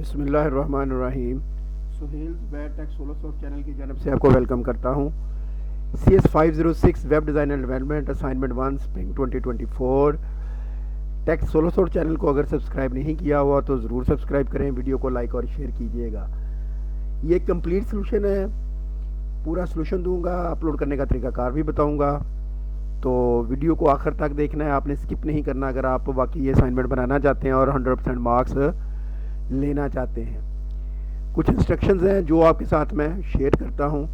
बिस्मिल्लाहिर्रहमानिर्रहीम। सुहेल वेट tech solo soft channel की जानब से आपको वेलकम करता हूँ। CS506 web design and development assignment 1 spring 2024 tech solo soft channel को अगर सब्सक्राइब नहीं किया हुआ तो ज़रूर सब्सक्राइब करें, वीडियो को लाइक और शेयर कीजिएगा। ये कंप्लीट सोल्यूशन है, पूरा सोल्यूशन दूंगा, अपलोड करने का तरीकाकार भी बताऊंगा, तो वीडियो को आखिर तक देखना है, आपने स्किप नहीं करना अगर आप वाकई ये असाइनमेंट बनाना चाहते हैं और 100% मार्क्स लेना चाहते हैं। कुछ इंस्ट्रक्शंस हैं जो आपके साथ मैं शेयर करता हूं।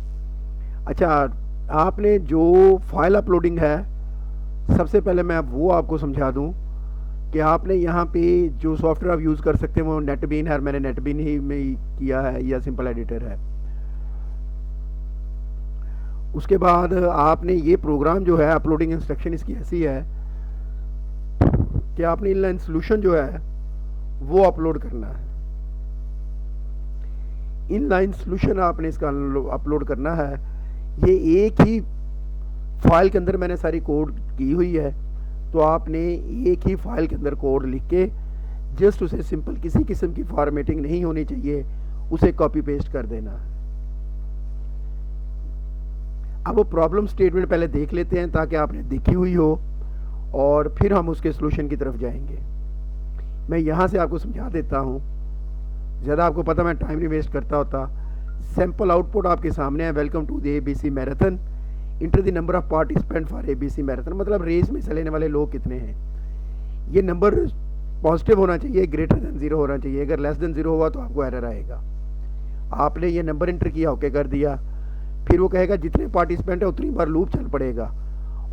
अच्छा, आपने जो फाइल अपलोडिंग है, सबसे पहले मैं वो आपको समझा दूं कि आपने यहाँ पे जो सॉफ्टवेयर आप यूज़ कर सकते हैं वो नेटबीन है, और मैंने नेटबीन ही में किया है या सिंपल एडिटर है। उसके बाद आपने ये प्रोग्राम जो है, अपलोडिंग इंस्ट्रक्शन इसकी ऐसी है कि आपने इनलाइन सोल्यूशन जो है वो अपलोड करना है। इनलाइन सोल्यूशन आपने इसका अपलोड करना है। ये एक ही फाइल के अंदर मैंने सारी कोड की हुई है, तो आपने एक ही फाइल के अंदर कोड लिख के जस्ट उसे सिंपल, किसी किस्म की फॉर्मेटिंग नहीं होनी चाहिए, उसे कॉपी पेस्ट कर देना है। अब वो प्रॉब्लम स्टेटमेंट पहले देख लेते हैं ताकि आपने देखी हुई हो, और फिर हम उसके सोल्यूशन की तरफ जाएंगे। मैं यहाँ से आपको समझा देता हूँ, ज़्यादा आपको पता मैं टाइम नहीं वेस्ट करता होता। सैम्पल आउटपुट आपके सामने है। Welcome to the ABC marathon, enter the number of participant for ABC marathon, मतलब रेस में हिस्सा लेने वाले लोग कितने हैं। ये नंबर पॉजिटिव होना चाहिए, ग्रेटर देन 0 होना चाहिए। अगर लेस देन 0 हुआ तो आपको एरर आएगा। आपने ये नंबर इंटर किया, ओके कर दिया, फिर वो कहेगा जितने पार्टिसिपेंट है उतनी बार लूप चल पड़ेगा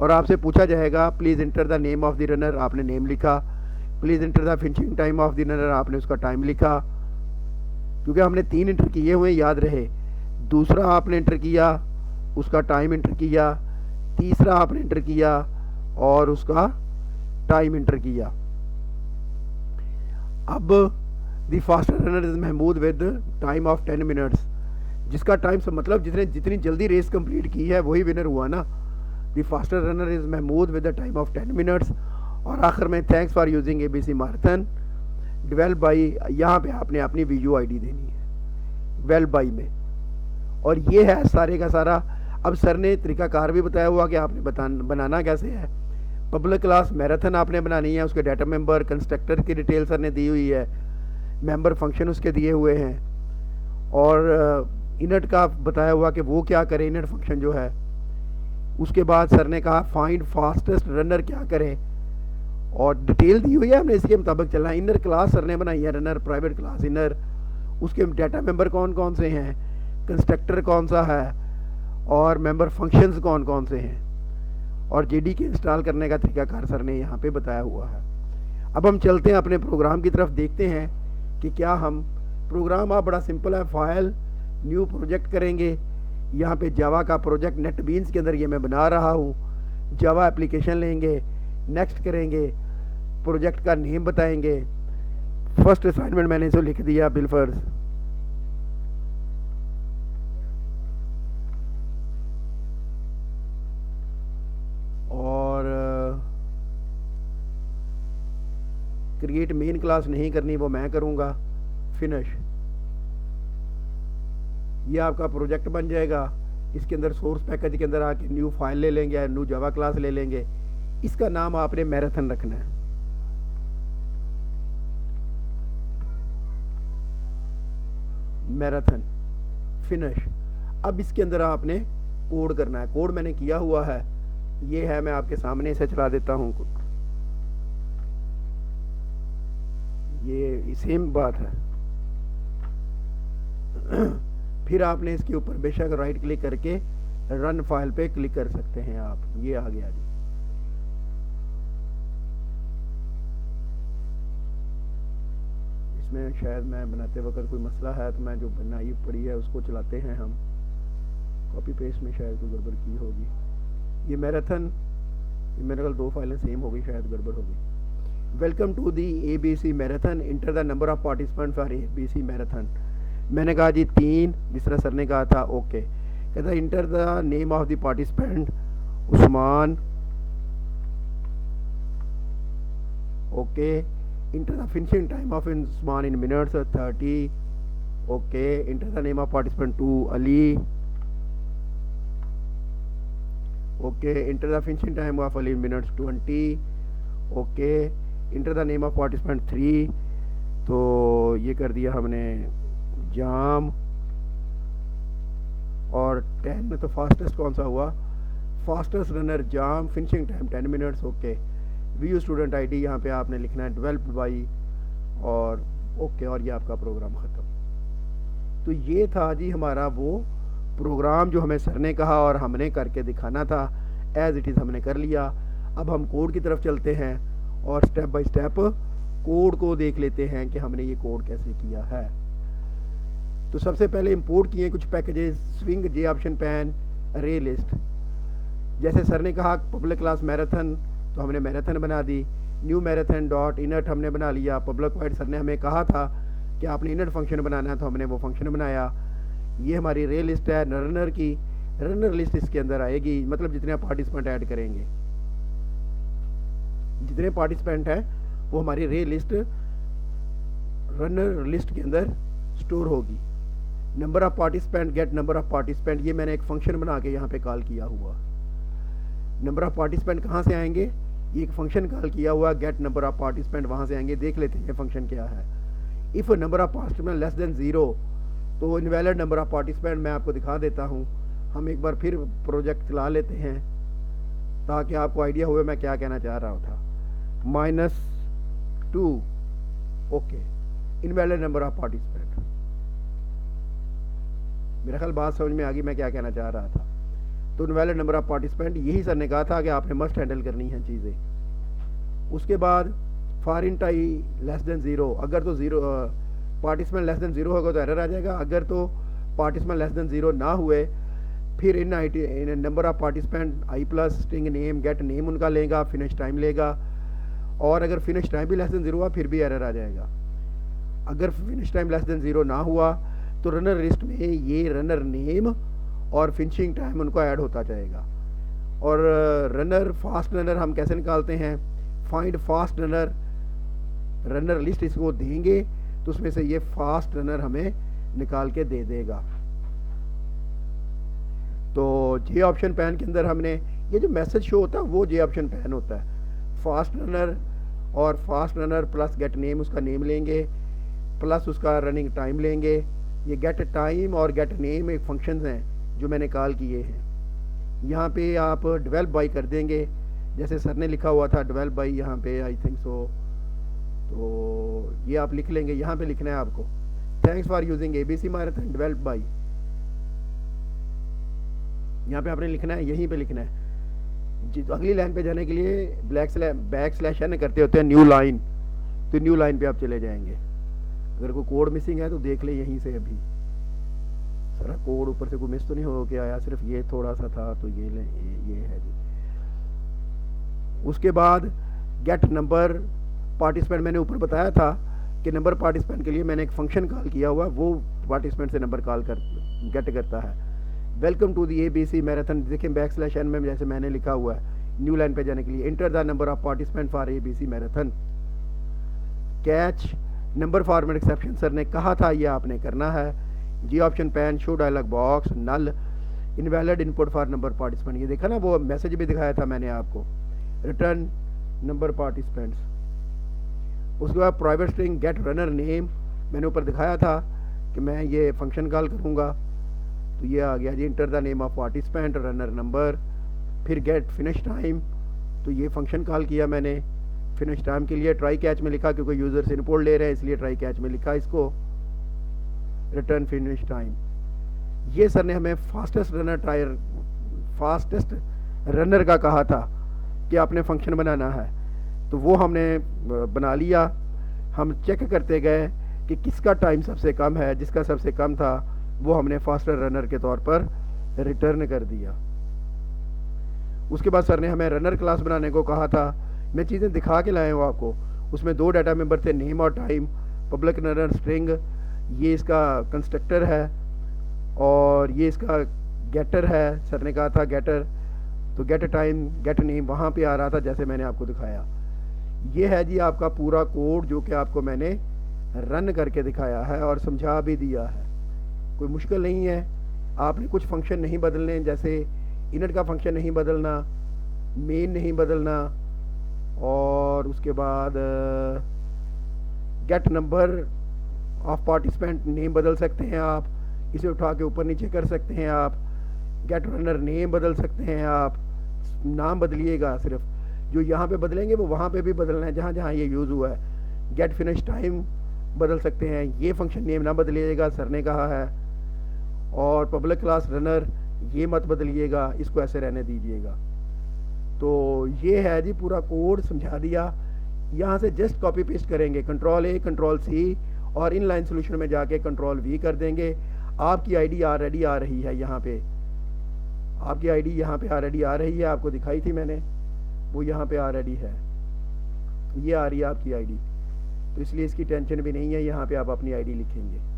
और आपसे पूछा जाएगा please inter the name of the runner, आपने नेम लिखा। Please enter the finishing time of the runner, आपने उसका टाइम लिखा, क्योंकि हमने 3 इंटर किए हुए, याद रहे। दूसरा आपने इंटर किया, उसका टाइम इंटर किया। तीसरा आपने इंटर किया और उसका टाइम इंटर किया। अब the faster runner is Mahmood with time of 10 minutes, जिसका टाइम से मतलब जितनी जल्दी रेस कंप्लीट की है वही विनर हुआ ना। The faster runner is Mahmood with the time of 10 minutes. और आखिर में thanks for using ABC marathon develop by, यहाँ पे आपने अपनी VUID देनी है वेल बाई में, और ये है सारे का सारा। अब सर ने तरीकाकार भी बताया हुआ कि आपने बनाना कैसे है। पब्लिक क्लास मैराथन आपने बनानी है, उसके डाटा मेंबर, कंस्ट्रक्टर की डिटेल सर ने दी हुई है, मेंबर फंक्शन उसके दिए हुए हैं, और इनट का बताया हुआ कि वो क्या करे, इनट फंक्शन जो है। उसके बाद सर ने कहा फाइंड फास्टेस्ट रनर क्या करे, और डिटेल दी हुई है, हमने इसके मुताबिक चलना है। इनर क्लास सर ने बनाई है, रनर प्राइवेट क्लास इनर, उसके डाटा मेंबर कौन कौन से हैं, कंस्ट्रक्टर कौन सा है, और मेंबर फंक्शंस कौन कौन से हैं, और JDK इंस्टॉल करने का तरीकाकार सर ने यहाँ पे बताया हुआ है। अब हम चलते हैं अपने प्रोग्राम की तरफ, देखते हैं कि क्या हम प्रोग्राम आप बड़ा सिंपल है। फाइल न्यू प्रोजेक्ट करेंगे। यहाँ पे जावा का प्रोजेक्ट नेटबीन्स के अंदर ये मैं बना रहा हूँ। जावा एप्लीकेशन लेंगे, नेक्स्ट करेंगे, प्रोजेक्ट का नेम बताएंगे। फर्स्ट असाइनमेंट मैंने इसे लिख दिया बिलफर्स, और क्रिएट मेन क्लास नहीं करनी, वो मैं करूँगा। फिनिश, ये आपका प्रोजेक्ट बन जाएगा। इसके अंदर सोर्स पैकेज के अंदर आके न्यू फाइल ले लेंगे, न्यू जावा क्लास ले लेंगे। इसका नाम आपने मैराथन रखना है। Marathon, finish. अब इसके अंदर आपने कोड करना है। कोड मैंने किया हुआ है, ये है, मैं आपके सामने इसे चला देता हूँ। ये सेम बात है। फिर आपने इसके ऊपर बेशक राइट क्लिक करके रन फाइल पे क्लिक कर सकते हैं आप। ये आ गया जी। इसमें शायद मैं बनाते वक्त कोई मसला है, तो मैं जो बनाई पड़ी है उसको चलाते हैं हम। कॉपी पेस्ट में शायद कोई गड़बड़ की होगी। ये मैराथन, मेरे ख्याल 2 फाइलें सेम हो गई, शायद गड़बड़ हो गई। Welcome to the ABC marathon, enter the number of participant for ABC marathon. मैंने कहा जी 3, जिस तरह सर ने कहा था, ओके। कहता inter the name of the participant Usman, okay. Enter the finishing time of Usman in minutes 30. Okay. Enter the name of participant 2, Ali. Okay. Enter the finishing time of Ali in minutes 20. Okay. Enter the name of participant 3. तो ये कर दिया हमने जाम। और 10 में तो fastest कौन सा हुआ? फास्टेस्ट रनर जाम, finishing time 10 minutes. Okay. View student ID यहाँ पे आपने लिखना है डेवलप्ड बाई, और ओके, और ये आपका प्रोग्राम ख़त्म। तो ये था जी हमारा वो प्रोग्राम जो हमें सर ने कहा और हमने करके दिखाना था। एज इट इज़ हमने कर लिया। अब हम कोड की तरफ चलते हैं और स्टेप बाय स्टेप कोड को देख लेते हैं कि हमने ये कोड कैसे किया है। तो सबसे पहले इंपोर्ट किए कुछ पैकेजेस, स्विंग, जे ऑप्शन पैन, अरे लिस्ट। जैसे सर ने कहा पब्लिक क्लास मैराथन, तो हमने मैराथन बना दी। न्यू मैराथन डॉट इनट हमने बना लिया। पब्लिक वाइड सर ने हमें कहा था कि आपने इनट फंक्शन बनाना है, तो हमने वो फंक्शन बनाया। ये हमारी रे लिस्ट है रनर की। रनर लिस्ट इसके अंदर आएगी, मतलब जितने पार्टिसिपेंट ऐड करेंगे, जितने पार्टिसिपेंट हैं वो हमारी रे लिस्ट रनर लिस्ट के अंदर स्टोर होगी। Number of participant, get number of participant, ये मैंने एक फंक्शन बना के यहाँ पे कॉल किया हुआ। नंबर ऑफ पार्टिसिपेंट कहाँ से आएंगे? ये एक फंक्शन कॉल किया हुआ, गेट नंबर ऑफ पार्टिसिपेंट, वहाँ से आएंगे। देख लेते हैं ये फंक्शन क्या है। If number of participant less than 0, तो इनवैलिड नंबर ऑफ पार्टिसिपेंट मैं आपको दिखा देता हूँ। हम एक बार फिर प्रोजेक्ट चला लेते हैं ताकि आपको आइडिया हुए मैं क्या कहना चाह रहा था। -2, okay, invalid number of participant. मेरा ख्याल बात समझ में आ गई मैं क्या कहना चाह रहा था। तो इनवैलिड नंबर ऑफ पार्टिसिपेंट, यही सर ने कहा था कि आपने मस्ट हैंडल करनी है चीज़ें। उसके बाद फॉरेन टाई लेस देन 0, अगर तो 0 पार्टिसिपेंट लेस देन 0 होगा तो एरर आ जाएगा। अगर तो पार्टिसिपेंट लेस देन 0 ना हुए, फिर in number of participant i+ string name, get name उनका लेगा, फिनिश टाइम लेगा। और अगर फिनिश टाइम भी लेस देन 0 हुआ फिर भी एरर आ जाएगा। अगर फिनिश टाइम लेस देन 0 ना हुआ तो रनर लिस्ट में ये रनर नेम और फिनिशिंग टाइम उनको ऐड होता जाएगा। और रनर फास्ट रनर हम कैसे निकालते हैं? Find fast runner, runner list इसको देंगे तो उसमें से ये फास्ट रनर हमें निकाल के दे देगा। तो जे ऑप्शन पैन के अंदर हमने ये जो मैसेज शो होता है वो जे ऑप्शन पैन होता है। फास्ट रनर और fast runner plus gate name, उसका नेम लेंगे, प्लस उसका रनिंग टाइम लेंगे। ये गेट टाइम और गेट नेम एक फंक्शंस हैं जो मैंने कॉल किए हैं। यहाँ पे आप डेवलप बाई कर देंगे, जैसे सर ने लिखा हुआ था डेवलप बाई, यहाँ पे आई थिंक सो। तो ये आप लिख लेंगे, यहाँ पे लिखना है आपको thanks for using ABC marathon develop by. यहाँ पे आपने लिखना है, यहीं पे लिखना है। अगली लाइन पे जाने के लिए बैक/n करते होते हैं न्यू लाइन, तो न्यू लाइन पे आप चले जाएंगे। अगर कोई कोड मिसिंग है तो देख ले यहीं से। अभी सारा कोड ऊपर से कोई मिस तो नहीं हो के आया, सिर्फ ये थोड़ा सा था, तो ये ले ये है जी। उसके बाद गेट नंबर पार्टिसिपेंट, मैंने ऊपर बताया था कि नंबर पार्टिसिपेंट के लिए मैंने एक फंक्शन कॉल किया हुआ, वो पार्टिसिपेंट से नंबर कॉल कर गेट करता है। Welcome to the ABC marathon, देखिए बैक/n में जैसे मैंने लिखा हुआ है न्यू लाइन पे जाने के लिए enter the number of participant for ABC marathon. Catch number format exception, sir ने कहा था ये आपने करना है। J option pane, show dialog box, null, invalid input for number participant, ये देखा ना वो मैसेज भी दिखाया था मैंने आपको। Return number participants. उसके बाद private string get runner name, मैंने ऊपर दिखाया था कि मैं ये फंक्शन कॉल करूँगा, तो ये आ गया जी। Enter the name of participant, runner number, फिर गेट फिनिश टाइम, तो ये फंक्शन कॉल किया मैंने फिनिश टाइम के लिए। ट्राई कैच में लिखा क्योंकि यूज़र से इनपुट ले रहे हैं इसलिए ट्राई कैच में लिखा इसको। Return finish time. ये सर ने हमें फास्टेस्ट रनर का कहा था कि आपने फंक्शन बनाना है, तो वो हमने बना लिया। हम चेक करते गए कि किसका टाइम सबसे कम है, जिसका सबसे कम था वो हमने फास्टर रनर के तौर पर रिटर्न कर दिया। उसके बाद सर ने हमें रनर क्लास बनाने को कहा था। मैं चीज़ें दिखा के लाया हूँ आपको। उसमें 2 डाटा मेंबर थे, नेम और टाइम। पब्लिक रनर स्ट्रिंग, ये इसका कंस्ट्रक्टर है और ये इसका गेटर है। सर ने कहा था गेटर, तो गेट टाइम गेट नेम वहाँ पे आ रहा था जैसे मैंने आपको दिखाया। ये है जी आपका पूरा कोड जो कि आपको मैंने रन करके दिखाया है और समझा भी दिया है। कोई मुश्किल नहीं है। आपने कुछ फंक्शन नहीं बदलने, जैसे इनट का फंक्शन नहीं बदलना, मेन नहीं बदलना, और उसके बाद get number of participant name बदल सकते हैं आप, इसे उठा के ऊपर नीचे कर सकते हैं आप। गेट रनर नेम बदल सकते हैं आप, नाम बदलिएगा सिर्फ, जो यहाँ पे बदलेंगे वो वहाँ पे भी बदलना है जहाँ जहाँ ये यूज़ हुआ है। गेट फिनिश टाइम बदल सकते हैं, ये फंक्शन नेम ना बदलिएगा, सर ने कहा है। और पब्लिक क्लास रनर ये मत बदलिएगा, इसको ऐसे रहने दीजिएगा। तो ये है जी पूरा कोड समझा दिया। यहाँ से जस्ट कॉपी पेस्ट करेंगे, कंट्रोल ए कंट्रोल सी, और इन लाइन सोल्यूशन में जाके कंट्रोल वी कर देंगे। आपकी आईडी ऑलरेडी आ रही है यहाँ पे, आपकी आईडी यहाँ पे ऑलरेडी आ रही है, आपको दिखाई थी मैंने, वो यहाँ पे ऑलरेडी है, ये आ रही है आपकी आईडी। तो इसलिए इसकी टेंशन भी नहीं है, यहाँ पे आप अपनी आईडी लिखेंगे।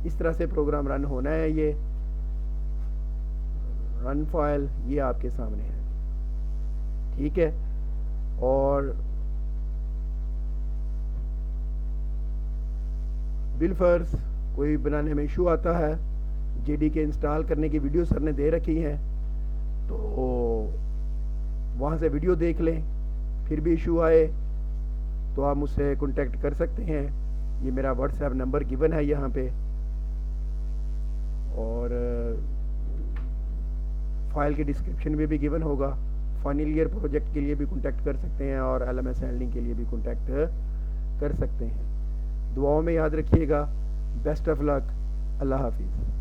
इस तरह से प्रोग्राम रन होना है। ये रन फाइल ये आपके सामने है, ठीक है। और बिलफर्स कोई बनाने में इशू आता है, जेडीके इंस्टॉल करने की वीडियो सर ने दे रखी है, तो वहाँ से वीडियो देख लें। फिर भी इशू आए तो आप मुझसे कांटेक्ट कर सकते हैं। ये मेरा व्हाट्सएप नंबर गिवन है यहाँ पे, और फाइल के डिस्क्रिप्शन में भी गिवन होगा। फाइनल ईयर प्रोजेक्ट के लिए भी कांटेक्ट कर सकते हैं और एलएमएस हैंडलिंग के लिए भी कांटेक्ट कर सकते हैं। दुआओं में याद रखिएगा। Best of luck. अल्लाह हाफिज़।